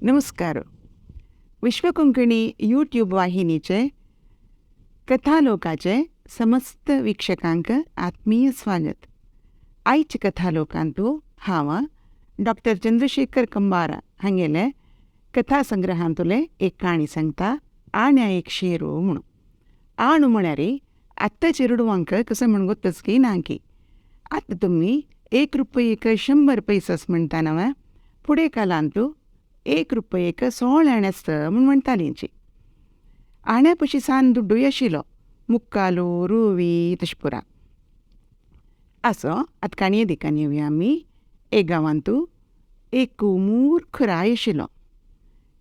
नमस्कार. विश्व कोंकणी यूट्यूब वाहिनीचे कथालोकाचे समस्त वीक्षकांक आत्मीय स्वागत. आयच्या कथालोकांतू हांव डॉक्टर चंद्रशेखर कंबारा हांगेले कथासंग्रहांतले एक काणी सांगता, आण्या एक शेरू म्हणून. आण म्हळ्यार आत्ता चिरडुवांक कसं म्हणगोतच की ना की आतां तुमी 1 रुपयेक 100 पैसस म्हणटा नव. फुडें कालांतू 1 रुपयेक 16 आणे आसता म्हूण म्हणटालींची. आण्या पशी सान दुड्डूय आशिल्लो, मुक्कालो, रुवी तशें पुरा. आसो आतां काणये दिकान येवया आमी. एक गांवांतू एक मूर्ख राय आशिल्लो.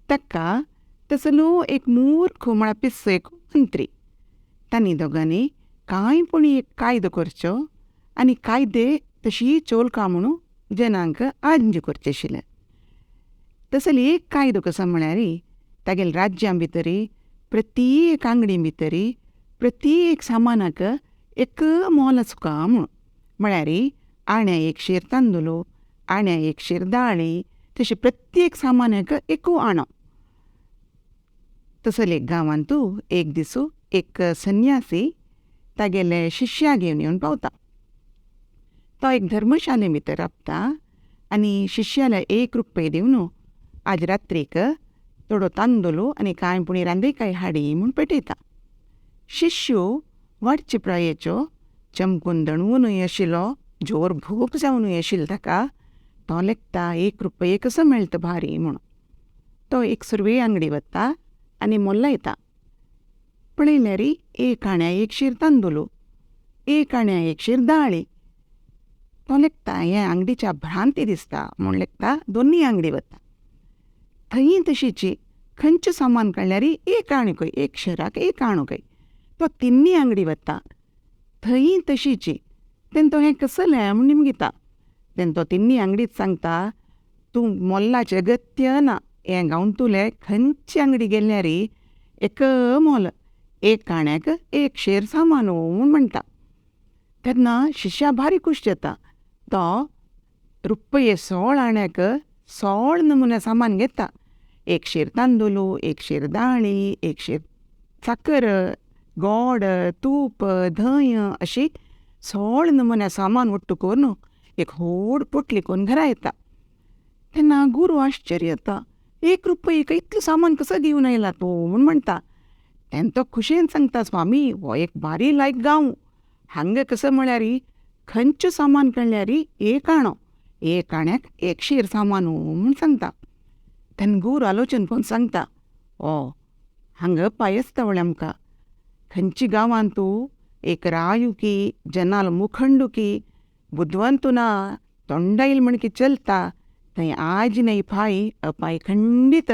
ताका तसलो एक मूर्ख म्हळ्यार पिस्सो एक मंत्री. तांणी दोगांनी कांयपणी एक कायदो करचो आनी कायदे तशी चोलका म्हणून जनांक आंज करचें आशिल्लें. तसली एक कायदो कसो म्हळ्यार तागेले राज्यां भितरी प्रत्येक आंगडी भितरी प्रत्येक सामानाक एक मोल आसुका म्हणून. म्हळ्यार आण्या एक शेर तांदूळ, आण्या एक शेर दाळी, तशें प्रत्येक सामानाक एकू आणो. तसले एक गांवांतू एक दिसू एक संन्यासी तागेले शिश्या घेवन येवन पावता. तो एक धर्मशाले भितर राबता आनी शिश्याला 1 रुपये दिवन आज रात्रीक थोडो तांदूळ आनी कांयपुणी रांदेकाय हाडी म्हूण पेटयता. शिश्यो वाडचे प्रायेच्यो, चमकून दणवूनय आशिल्लो, जोर भूक जावनूय आशिल्लो ताका. तो लेखता 1 रुपये कसो मेळटा भारी म्हणून. तो एक सुरवे आंगडी वता आनी मोल्ला येता. पळयल्यार 1 आण्या 1 शेर तांदूळ, 1 आण्या 1 शेर दाळी. तो लेखता हे आंगडीच्या भ्रांती दिसता म्हूण लेखता दोनी आंगडी वता. थंय तशीची खंयचें सामान काडल्यार 1 आणुकय, 1 शेराक 1 आणुकय. तो तिन्नी आंगडी वता. थंय तशीची. तेन्ना तो हें कसलें म्हूण निमगिता. तेन्ना तो तिन्नी आंगडीच सांगता, तूं मोल्लाचें अगत्य ना. हें गांवन तुले खंयचे आंगडी गेल्यार एक मोल, 1 आण्याक 1 शेर सामान म्हूण म्हणटा. तेन्ना शिश्या भारी खूश जाता. तो रुपये 16 आण्याक 16 नमुन्या सामान घेता. 1 शेर तांदूळ, 1 शेर दाळी, 1 शेर साकर, गोड, तूप, धंय अशी 16 नमुन्या सामान वट्ट करून एक व्हड पोटली करून घरा येता. तेन्ना गुरू आश्चर्य जाता. 1 रुपयेक इतलें सामान कसं घेवन आयला तूं म्हूण म्हणटा. तेन्ना तो खुशेन सांगता, स्वामी हो एक भारी लायक गांव. हांगा कसं म्हळ्यार खंयचें सामान काडल्यार 1 आणो, 1 आण्याक 1 शेर सामान म्हूण सांगता. तेन्ना गुरू आलोचन करून सांगता, हांगा पायसतावळे आमकां. खंयची गांवांतू एक रायुकी, जनाल मुखंडुकी, बुद्वंतू ना, तोंडाईल म्हण की चलता. थंय आज नाही फाय अपाय खंडीत.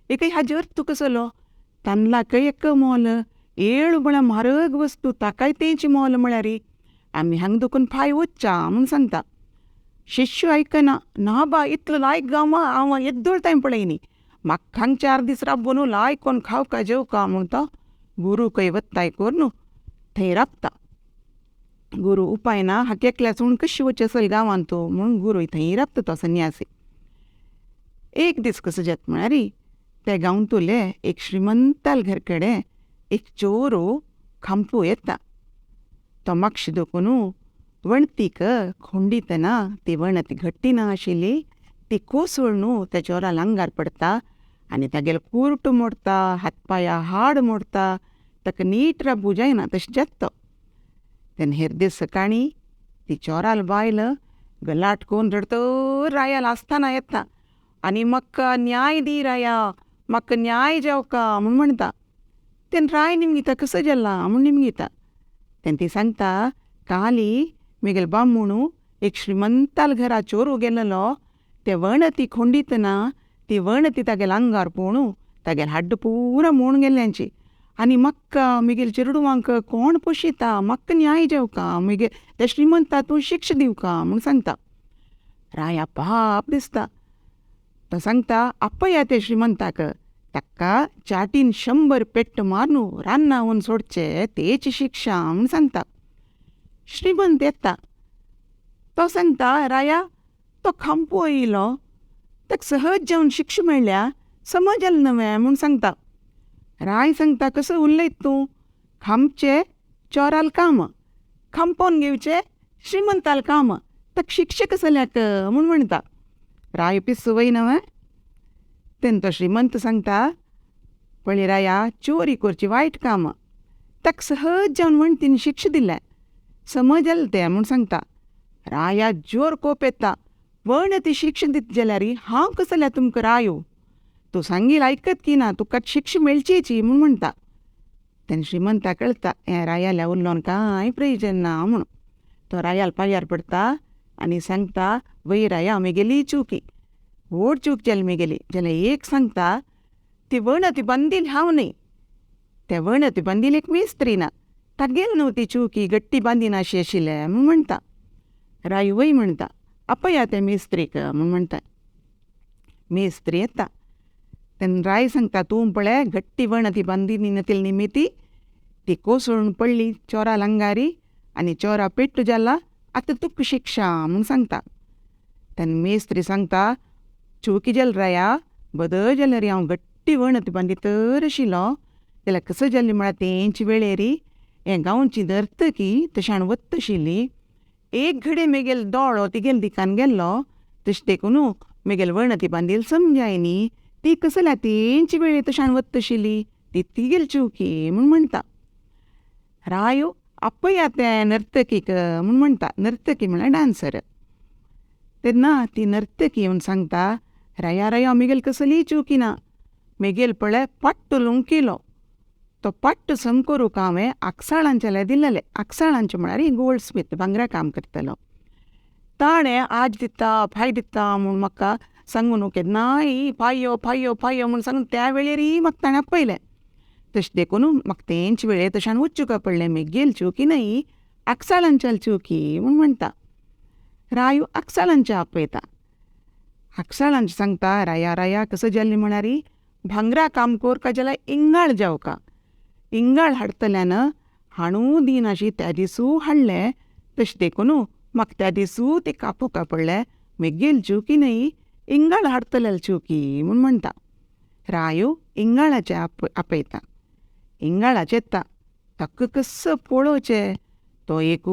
एक हाजे अर्थ कसलो? तांदळाकय एक मोल, 7 म्हळ्यार म्हारग वस्तू ताकाय तेंची मोल म्हळ्यार आमी हांगा दुखून फाय वच्चा म्हूण सांगता. शिश्यो आयकना. ना बा इतलो लायक गांवां हांव येद्दोळताय पळयनी. म्हाका हांगा 4 दीस राबून लायक कोण खावका जेवका म्हूण तो गुरू खंय वत्ताय करून थंय राबता. गुरू उपाय ना, हाका एकल्याच म्हूण कशी वच असल गांवांतू म्हूण गुरू थंय राबता तो संन्यासी. एक दीस कसो जाता म्हळ्यार त्या गांवतुले एक श्रीमंताल घर कडेन एक चोरू खांपू येता. तो मातशें देखून वणतीक खोंडीतना ती वणती घट्टी ना आशिल्ली, ती कोसळ न्हू त्या चोराल आंगार पडटा आनी तागेलो कुर्ट मोडटा, हातपाया हाड मोडटा. ताका नीट राबूं जायना तशें जाता तो. तेन्ना हेर दीस सकाळीं ती चोराल बायल गलाट करून रडतर रायाल आसतना येता आनी म्हाका न्याय दी राया, म्हाका न्याय जावका म्हूण म्हणटा. तेन्ना राय निमगिता कसो जाला म्हूण निमगिता. तेन्ना ती सांगता, काली म्हगेल बामूण एक श्रीमंताल घरा चोरू गेल्लो. ते वणती खोंडीतना ती वणती तागेले आंगार पळोवन तागेले हाड्ड पुरा मोडून गेल्ल्यांची. आनी म्हाका म्हगेल चेडूवांक कोण पोशिता, म्हाका न्याय जावका, म्हगे त्या श्रीमंता तूं शिक्षा दिवका म्हूण सांगता. राया पाप दिसता. तो सांगता, आपया ते श्रीमंताक. ताका चाटीन 100 पेट्ट मारून रान्ना व्हरून सोडचे तेची शिक्षा म्हूण सांगता. श्रीमंत येता. तो सांगता, राया तो खांपू येयलो, ताका सहज जावन शिक्षा मेळ्ळ्या. समजल नव्हे म्हूण सांगता. राय सांगता कसं उरलयत तूं, खामचे चोराल काम, खांपोवन घेवचे श्रीमंताल काम, ताका शिक्षा कसल्याक म्हूण म्हणटा. राय पिस्स वय नव्हे. तेन्ना तो श्रीमंत सांगता, पळय राया, चोरी करची वायट काम, ताका सहज जावन म्हणटीन शिक्षा दिल्या, समजल तें म्हूण सांगता. राया जोर कोप येता. वण ती शिक्षा दित जाल्यार हांव कसल्या तुमकां रायो, तूं सांगील आयकत की ना, तुका शिक्षा मेळचीची म्हूण म्हणटा. तेन्ना श्रीमंता कळटा हें रायाल्या उलोवन कांय प्रयोजन ना म्हूण. तो रायाल पांयार पडटा आनी सांगता, वय राया आमगेली चुकी, व्हड चूक जाली म्हगेली. जाल्यार एक सांगता, ती वण ती बांदील हांव न्ही, ते वण ती बांदील एक मेस्त्री ना, तागेल न्हू ती चुकी, गट्टी बांदीन अशी आशिल्लें म्हूण म्हणटा. राय वय म्हणटा, आपया त्या मेस्त्रीक म्हूण म्हणटा. मेस्त्री येता. तेन्ना राय सांगता, तूं पळय गट्टी वण ती बांदीन नतील निमिती, ती कोसळून पडली चोराल आंगारी आनी चोरा पेट्टू जाला, आतां तुका शिक्षा म्हूण सांगता. तेन्ना मेस्त्री सांगता, चुकी जाल राया, बदल जाल्यार हांव गट्टी वण ती बांदीतर आशिल्लो, जाल्यार कसं जाल्ली म्हळ्यार तेंचे वेळेर हें गांवची नर्तकी तशाण वत्त आशिल्ली. एक घडये म्हगेल दोळो तिगेल दिकान गेल्लो, तशें देखून म्हगेल वण ती बांदील समजाय न्ही, ती कसल्या तेंचे वेळेर तशाण वत्त आशिल्ली, ती तिगेल चुकी म्हूण म्हणटा. रायो आपया त्या नर्तकीक म्हूण म्हणटा. नर्तकी म्हळ्यार डान्सर. तेन्ना ती नर्तकी येवन सांगता, राया राया म्हगेल कसली चुकी ना, म्हगेल पळय पट्ट लुंकिलो, तो पट्ट सम करूंक हांवें आक्साळांच्याले दिल्लेले. आक्साळांचे म्हळ्यार गोल्ड स्मीथ, भांगरा काम करतलो. ताणें आज दिता फाय दिता म्हूण म्हाका सांगून केन्नाय फायो फायो फायो म्हूण सांगून त्या वेळेर म्हाका ताणें आपयलें. तशें देखून म्हाका तेंचे वेळेर तशान वचूंक पडलें. म्हगेल चुकी न्हय, आक्साळांच्या चुकी म्हूण म्हणटा. रायो आक्साळांच्या आपयता. आक्साळांचे सांगता, राया राया कसं जाल्लें म्हळ्यार भांगरा काम करता जाल्यार इंगाळ जावका, इंगाळ हाडतल्यान हाडूं दिनाशी त्या दिसू हाडलें. तशें देखून म्हाका त्या दिसू ते कापोवका पडलें. म्हगेल चुकी न्हय, इंगाळ हाडतले चुकी म्हूण म्हणटा. रायो इंगाळाचे आपयता. इंगाळाचे येता. ताका कसं पळोवचें, तो एक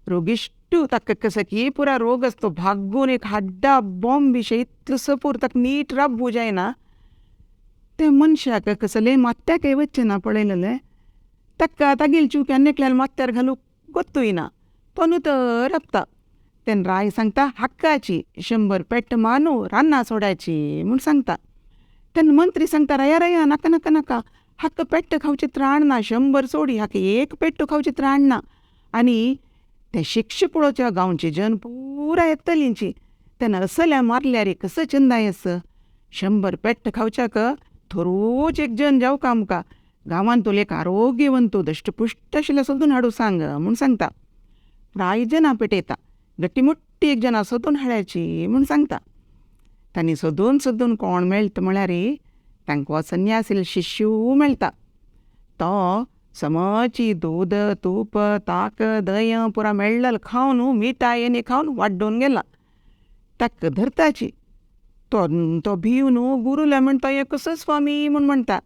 रोगिश्टू, ताका कसं की पुरा रोग आसतो, भागून एक हाड्डा बॉम्ब विशय इतलो सपूर, ताका नीट राबू जायना. त्या मनशाक कसले मात्याकय वच्चें ना पळयलेलें. ताका तागेल चुकी आनेकल्यान मात्यार घालूंक गोत्तूय ना, तो न्हू तर राबता. तेन्ना राय सांगता, हक्काची 100 पेट्ट मानू रान्ना सोडायची म्हूण सांगता. तेन्ना मंत्री सांगता, राया राया नाका नाका नाका, हक्क पेट्ट खावचे त्राण ना, 100 सोडी, हाका एक पेट्टू खावचे त्राण ना. आनी ते शिक्षा पळोवच्या गांवची जन पुरा येतलींची. तेन्ना असल्या मारल्यार कसं चंदायस, 100 पेट्ट खावच्याक थोरूच एक जन जावका आमकां. गांवांत तुले एक आरोग्यवंतू दष्टपुष्ट आशिल्लें सोदून हाडूं सांग म्हूण सांगता. राय जनां पेटयता. गट्टी मुट्टी एक जनां सोदून हाडची म्हूण सांगता. तांणी सोदून सोदून कोण मेळटा म्हळ्यार तांकां संन्यासील शिष्यू मेळटा. तो समची दूद तूप ताक दय पुरा मेळ्ळल खावन मिठाय आनी खावन वाड्डून गेला. ताका धरताची. तो भिव न्हू गुरूला म्हणटा, हें कसं स्वामी म्हूण म्हणटा.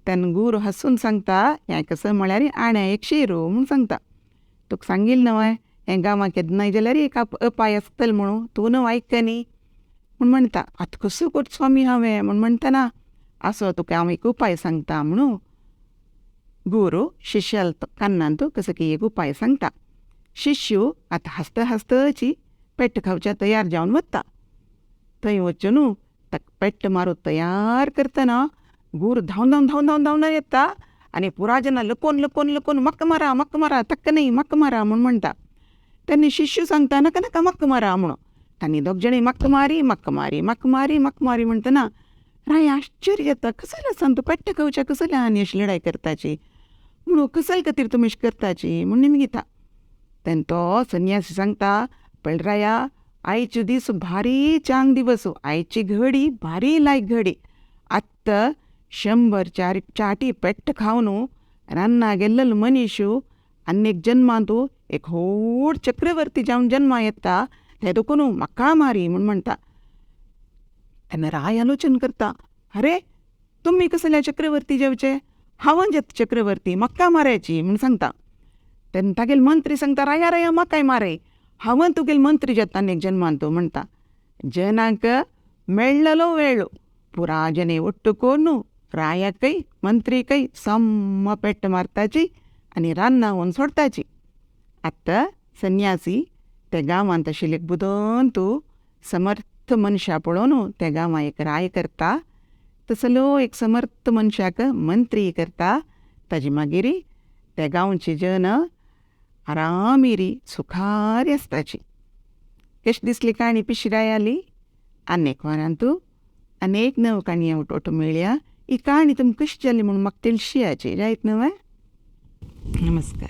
तेन्ना गुरू हसून सांगता, हें कसं म्हळ्यार आण्या एक शेरू म्हूण सांगता. तुका सांगिल्लें न्हय, हें गांवांत केन्नाय जाल्यार एक अपाय आसतलो म्हणून, तूं न्हू आयकता न्ही म्हूण म्हणटा. आतां कसो करता स्वामी हांवें म्हूण म्हणटना, आसो तुका हांव एक उपाय सांगता म्हणून गुरू शिश्याल कान्नान तूं कसो की एक उपाय सांगता. शिष्यू आतां हसता हसताची पेट्ट खावच्या तयार जावन वता. थंय वचून ताका पेट्ट मारूं तयार करतना गुरू धांवन धांवन धांवन धांवन धांवन येता आनी पुरा जनां लपोन लपोन लपोन म्हाका मारा ताका न्ही म्हाका मारा म्हूण म्हणटा. तेन्ना शिष्यू सांगता, नाका नाका म्हाका मारा म्हणून. तांणी दोग जाणी म्हाका मारी म्हाका मारी म्हाका मारी म्हाका मारी म्हणटना राय आश्चर्य येता, कसले आसा तूं पेट्ट खावच्या कसले आनी अशी लढाई करताची म्हणून, कसले खातीर तुमी अशी करताची म्हूण निमगिता. तेन्ना तो संन्यासी सांगता, पळय राया, आयचे दीस भारी चांग दिवस, आयची घडी भारी लायक घडी. आत्तां 100 चाटी पेट्ट खावन रान्ना गेल्लो मनीशू आनीक जन्मांत एक व्हड चक्रवर्ती जावन जन्मा येता, ते देखून म्हाका मारी म्हूण म्हणटा. तेन्ना राय आलोचन करता, अरे तुम्ही कसल्या चक्रवर्ती जेवचे, हांव जेत चक्रवर्ती, म्हाका मारायची म्हूण सांगता. तेन्ना तागेले मंत्री सांगता, राया राया म्हाकाय मारे, हांव तुगेले मंत्री जेता आनी एक जन्मान तूं म्हणटा. जनांक मेळ्ळलो वेळ्ळो, पुरा जने ಒಟ್ಟುಕೊಂಡು रायाकय मंत्रीकय सम्म पेट्ट मारताची आनी रान्ना व्हरून सोडताची. आतां संन्यासी त्या गांवांत आशिल्ले बुदोन तूं समर्थ मनशा पळोवन त्या गांवां एक राय करता, तसलो एक समर्थ मनशाक मंत्री करता. ताजी मागीर त्या गांवची जन आरामिरी सुखारी आसताची. कशी दिसली काणी पिशिराय आली. आनेक वरान तूं अनेक नव काणयो उठोवट मेळ्ळ्या. ही काणी तुमकां कशी जाली म्हूण म्हाका तेलशी जायत न्हय. नमस्कार.